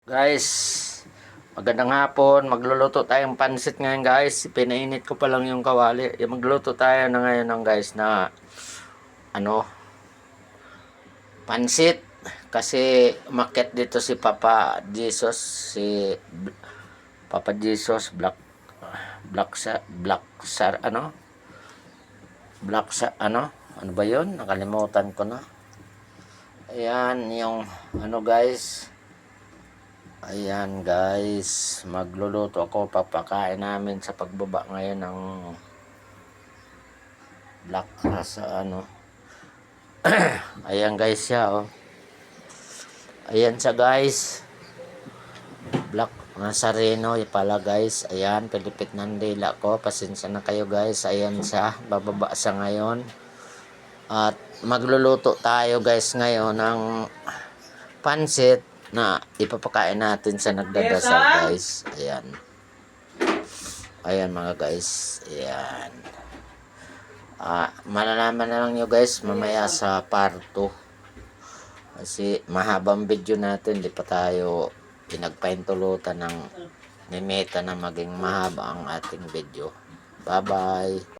Guys, magandang hapon. Magluluto tayong pansit ngayon guys. Pinainit ko pa lang yung kawali. Magluto tayo na ngayon ng guys na pansit. Kasi umakyat dito si Papa Jesus, si Papa Jesus ano ba 'yon? Nakalimutan ko na. Ayan yung guys. Ayan guys, magluluto ako, papakain namin sa pagbaba ngayon ng black sa ayan guys siya ayan siya guys, black Nazareno pala guys. Ayan, pilipit ng dila ko, pasensya na kayo guys. Ayan siya, bababa siya ngayon. At magluluto tayo guys ngayon ng pansit na ipapakain natin sa nagdadasal guys. Ayan. Ayan mga guys. Ayan. Malalaman na lang nyo guys mamaya sa part 2. Kasi mahabang video natin. Di pa tayo pinagpaintulutan ng meta na maging mahaba ang ating video. Bye bye.